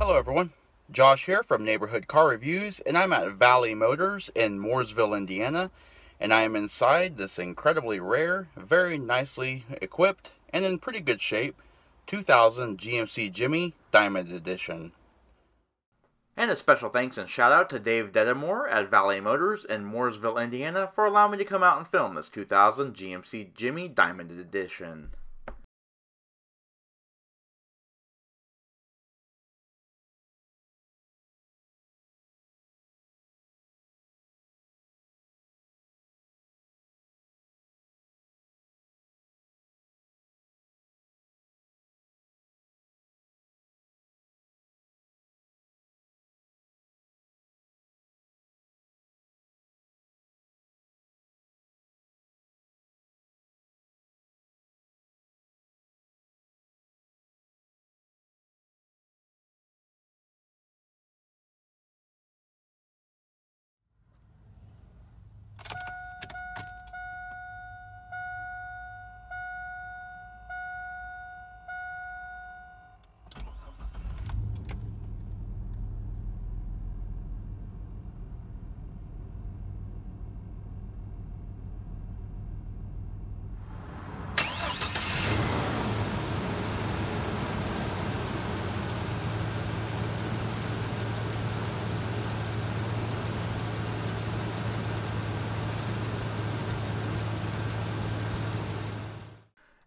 Hello everyone, Josh here from Neighborhood Car Reviews, and I'm at Valley Motors in Mooresville, Indiana, and I am inside this incredibly rare, very nicely equipped, and in pretty good shape, 2000 GMC Jimmy Diamond Edition. And a special thanks and shout out to Dave Dedamore at Valley Motors in Mooresville, Indiana for allowing me to come out and film this 2000 GMC Jimmy Diamond Edition.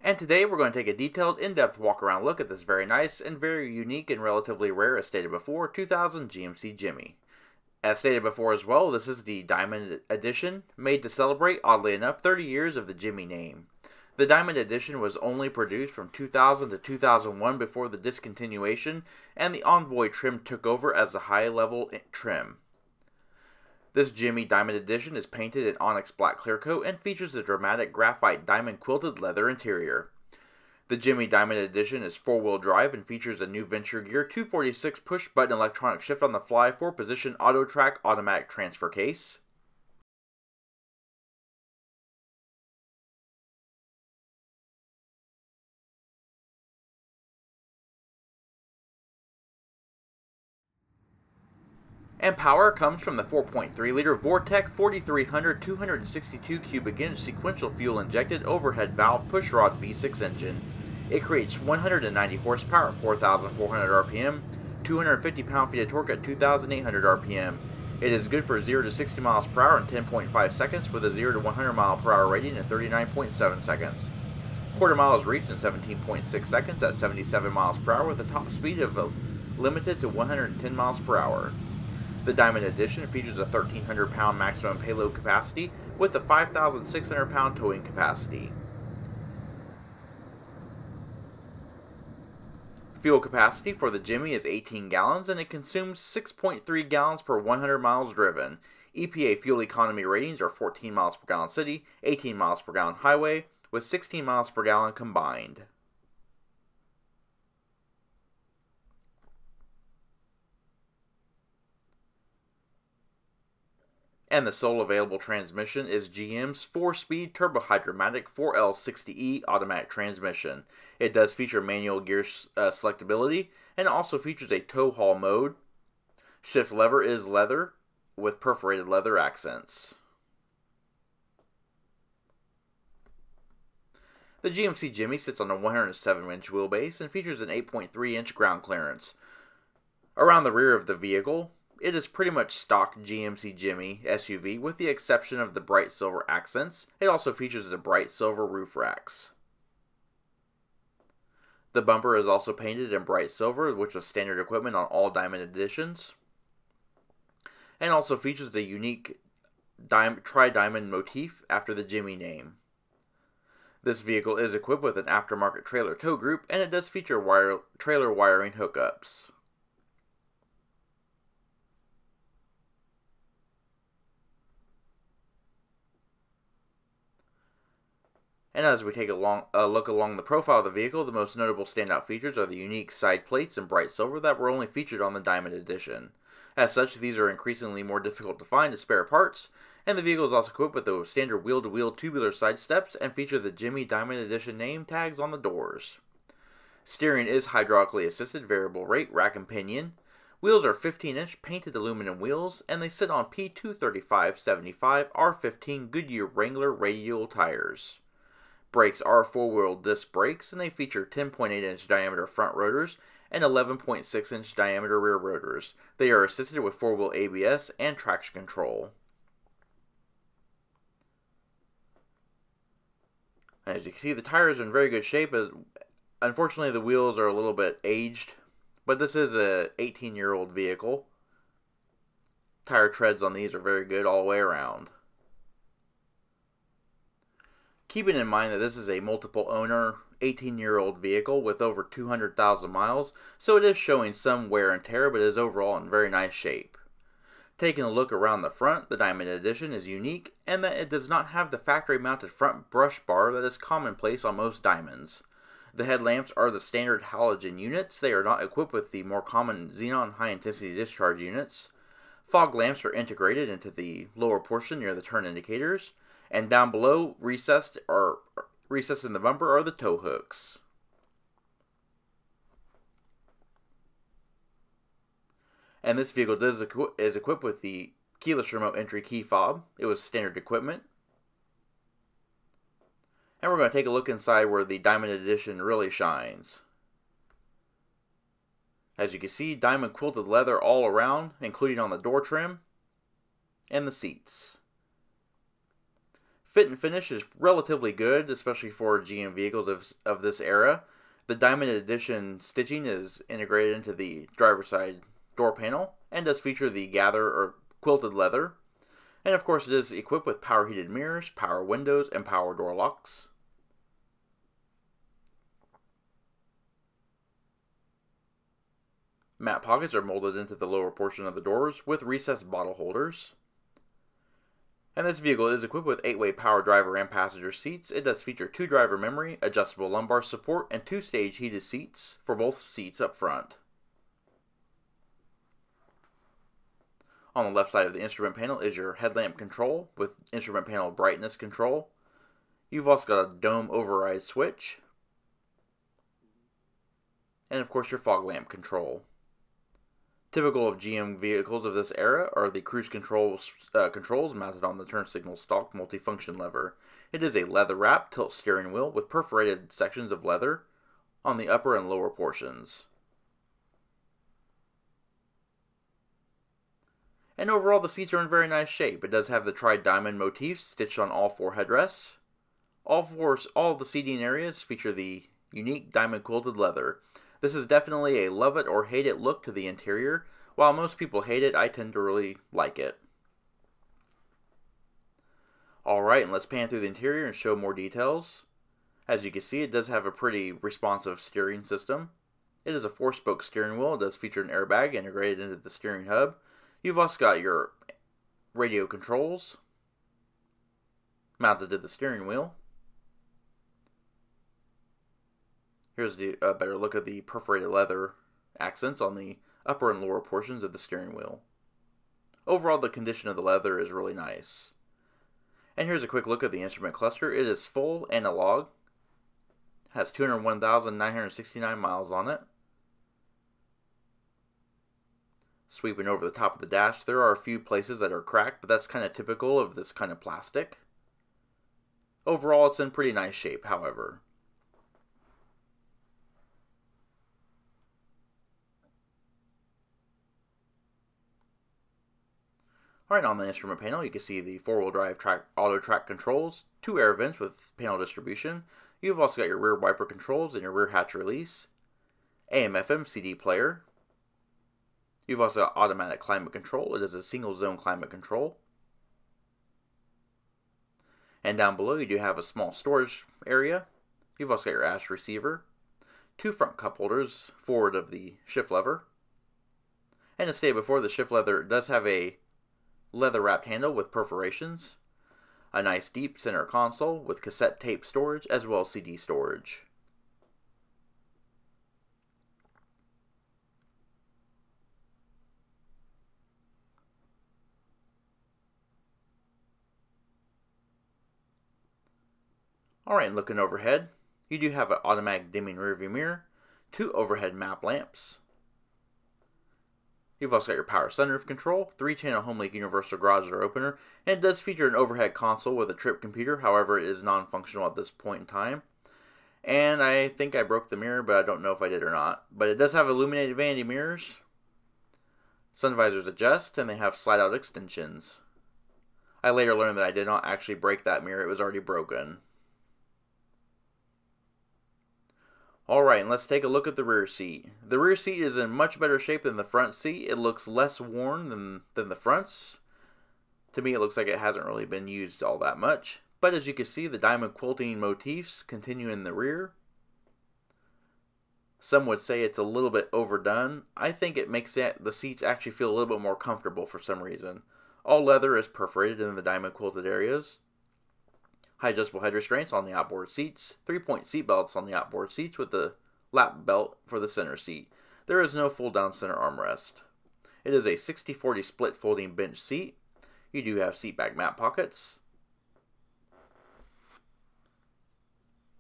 And today we're going to take a detailed, in-depth walk-around look at this very nice and very unique and relatively rare, as stated before, 2000 GMC Jimmy. As stated before as well, this is the Diamond Edition, made to celebrate, oddly enough, 30 years of the Jimmy name. The Diamond Edition was only produced from 2000 to 2001 before the discontinuation, and the Envoy trim took over as the high-level trim. This Jimmy Diamond Edition is painted in onyx black clear coat and features a dramatic graphite diamond quilted leather interior. The Jimmy Diamond Edition is 4-wheel drive and features a new Venture Gear 246 push-button electronic shift on the fly 4-position AutoTrader automatic transfer case. And power comes from the 4.3-liter Vortec 4300 262 cubic inch sequential fuel injected overhead valve pushrod V6 engine. It creates 190 horsepower at 4,400 RPM, 250 pound-feet of torque at 2,800 RPM. It is good for 0 to 60 miles per hour in 10.5 seconds with a 0 to 100 mile per hour rating in 39.7 seconds. Quarter mile is reached in 17.6 seconds at 77 miles per hour with a top speed of limited to 110 miles per hour. The Diamond Edition features a 1,300 pound maximum payload capacity with a 5,600 pound towing capacity. Fuel capacity for the Jimmy is 18 gallons and it consumes 6.3 gallons per 100 miles driven. EPA fuel economy ratings are 14 miles per gallon city, 18 miles per gallon highway, with 16 miles per gallon combined. And the sole available transmission is GM's 4-speed turbo-hydromatic 4L60E automatic transmission. It does feature manual gear selectability and also features a tow haul mode. Shift lever is leather with perforated leather accents. The GMC Jimmy sits on a 107-inch wheelbase and features an 8.3-inch ground clearance. Around the rear of the vehicle, it is pretty much stock GMC Jimmy SUV with the exception of the bright silver accents. It also features the bright silver roof racks. The bumper is also painted in bright silver, which was standard equipment on all Diamond Editions. And also features the unique tri-diamond motif after the Jimmy name. This vehicle is equipped with an aftermarket trailer tow group and it does feature trailer wiring hookups. And as we take a look along the profile of the vehicle, the most notable standout features are the unique side plates in bright silver that were only featured on the Diamond Edition. As such, these are increasingly more difficult to find as spare parts, and the vehicle is also equipped with the standard wheel-to-wheel tubular side steps and feature the Jimmy Diamond Edition name tags on the doors. Steering is hydraulically assisted variable rate rack and pinion. Wheels are 15-inch painted aluminum wheels, and they sit on P235/75 R15 Goodyear Wrangler radial tires. Brakes are 4-wheel disc brakes, and they feature 10.8-inch diameter front rotors and 11.6-inch diameter rear rotors. They are assisted with 4-wheel ABS and traction control. As you can see, the tires are in very good shape. Unfortunately, the wheels are a little bit aged, but this is a 18-year-old vehicle. Tire treads on these are very good all the way around. Keeping in mind that this is a multiple owner, 18-year-old vehicle with over 200,000 miles, so it is showing some wear and tear, but is overall in very nice shape. Taking a look around the front, the Diamond Edition is unique in that it does not have the factory-mounted front brush bar that is commonplace on most Diamonds. The headlamps are the standard halogen units. They are not equipped with the more common xenon high-intensity discharge units. Fog lamps are integrated into the lower portion near the turn indicators, and down below, recessed in the bumper, are the tow hooks. And this vehicle is equipped with the keyless remote entry key fob. It was standard equipment. And we're going to take a look inside where the Diamond Edition really shines. As you can see, diamond quilted leather all around, including on the door trim and the seats. Fit and finish is relatively good, especially for GM vehicles of this era. The Diamond Edition stitching is integrated into the driver's side door panel and does feature the gather or quilted leather. And of course, it is equipped with power heated mirrors, power windows, and power door locks. Matte pockets are molded into the lower portion of the doors with recessed bottle holders. And this vehicle is equipped with 8-way power driver and passenger seats. It does feature 2 driver memory, adjustable lumbar support, and 2-stage heated seats for both seats up front. On the left side of the instrument panel is your headlamp control with instrument panel brightness control. You've also got a dome override switch. And of course your fog lamp control. Typical of GM vehicles of this era are the cruise controls mounted on the turn signal stalk multifunction lever. It is a leather-wrapped tilt steering wheel with perforated sections of leather on the upper and lower portions. And overall, the seats are in very nice shape. It does have the tri-diamond motifs stitched on all 4 headrests. All of the seating areas feature the unique diamond quilted leather. This is definitely a love it or hate it look to the interior. While most people hate it, I tend to really like it. Alright, and let's pan through the interior and show more details. As you can see, it does have a pretty responsive steering system. It is a 4-spoke steering wheel. It does feature an airbag integrated into the steering hub. You've also got your radio controls mounted to the steering wheel. Here's a better look at the perforated leather accents on the upper and lower portions of the steering wheel. Overall, the condition of the leather is really nice. And here's a quick look at the instrument cluster. It is full analog, has 201,969 miles on it. Sweeping over the top of the dash, there are a few places that are cracked, but that's kind of typical of this kind of plastic. Overall, it's in pretty nice shape, however. Alright, on the instrument panel, you can see the 4-wheel drive auto track controls, 2 air vents with panel distribution. You've also got your rear wiper controls and your rear hatch release, AM/FM CD player. You've also got automatic climate control. It is a single zone climate control. And down below you do have a small storage area. You've also got your ash receiver, 2 front cup holders forward of the shift lever. And as stated before, the shift lever does have a leather wrapped handle with perforations, a nice deep center console with cassette tape storage as well as CD storage. Alright, and looking overhead, you do have an automatic dimming rearview mirror, 2 overhead map lamps. You've also got your power sunroof control, 3-channel HomeLink universal garage door opener, and it does feature an overhead console with a trip computer. However, it is non-functional at this point in time. And I think I broke the mirror, but I don't know if I did or not. But it does have illuminated vanity mirrors. Sun visors adjust, and they have slide-out extensions. I later learned that I did not actually break that mirror. It was already broken. Alright, and let's take a look at the rear seat. The rear seat is in much better shape than the front seat. It looks less worn than the fronts. To me, it looks like it hasn't really been used all that much. But as you can see, the diamond quilting motifs continue in the rear. Some would say it's a little bit overdone. I think it makes the seats actually feel a little bit more comfortable for some reason. All leather is perforated in the diamond quilted areas. High adjustable head restraints on the outboard seats. 3-point seat belts on the outboard seats with the lap belt for the center seat. There is no fold down center armrest. It is a 60-40 split folding bench seat. You do have seat back mat pockets.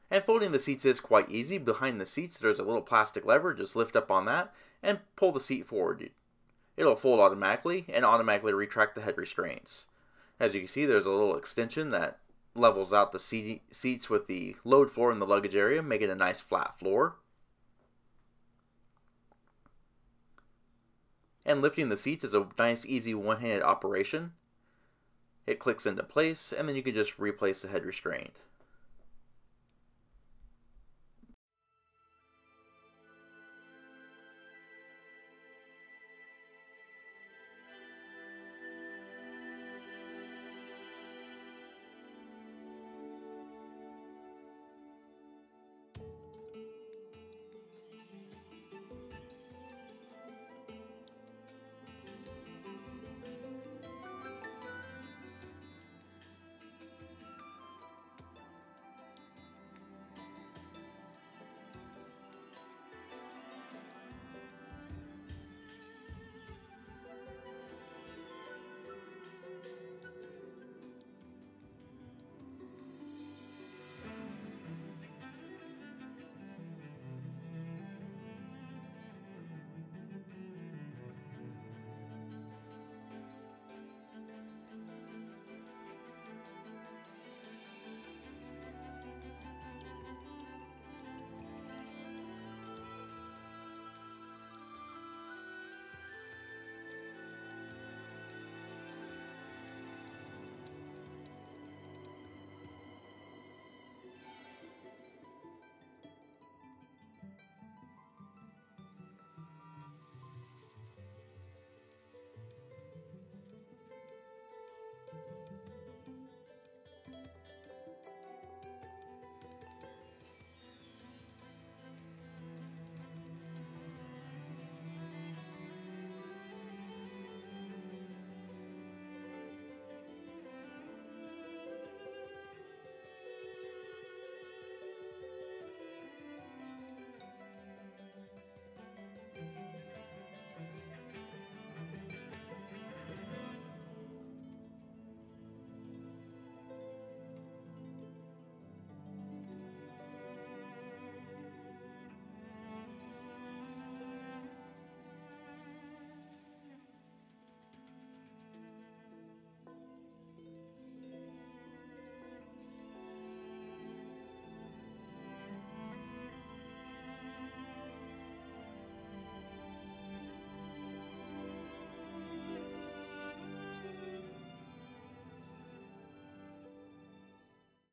And folding the seats is quite easy. Behind the seats there's a little plastic lever. Just lift up on that and pull the seat forward. It'll fold automatically and automatically retract the head restraints. As you can see, there's a little extension that levels out the seats with the load floor in the luggage area, making a nice flat floor. And lifting the seats is a nice easy one-handed operation. It clicks into place and then you can just replace the head restraint.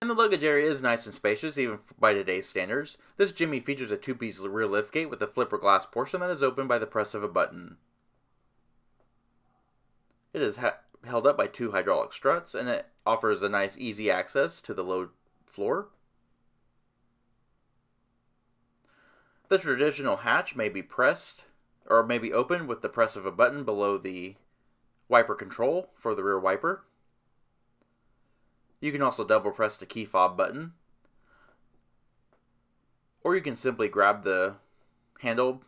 And the luggage area is nice and spacious, even by today's standards. This Jimmy features a 2-piece rear liftgate with a flipper glass portion that is opened by the press of a button. It is held up by 2 hydraulic struts, and it offers a nice easy access to the load floor. The traditional hatch may be pressed, or may be opened with the press of a button below the wiper control for the rear wiper. You can also double press the key fob button, or you can simply grab the handle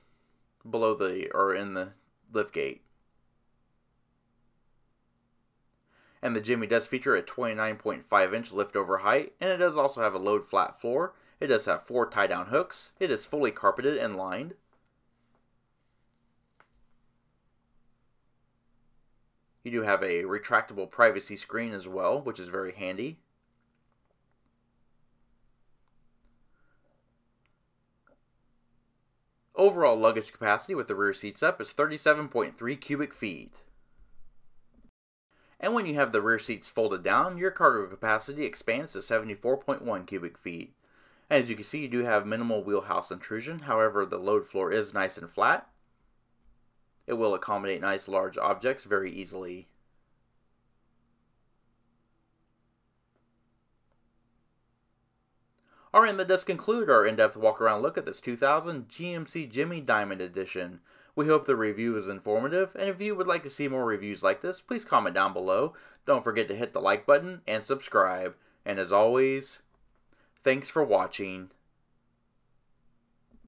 below or in the liftgate. And the Jimmy does feature a 29.5-inch lift-over height, and it does also have a load flat floor. It does have 4 tie-down hooks. It is fully carpeted and lined. You do have a retractable privacy screen as well, which is very handy. Overall luggage capacity with the rear seats up is 37.3 cubic feet. And when you have the rear seats folded down, your cargo capacity expands to 74.1 cubic feet. As you can see, you do have minimal wheelhouse intrusion, however the load floor is nice and flat. It will accommodate nice large objects very easily. Alright, and that does conclude our in-depth walk-around look at this 2000 GMC Jimmy Diamond Edition. We hope the review was informative, and if you would like to see more reviews like this, please comment down below. Don't forget to hit the like button and subscribe. And as always, thanks for watching.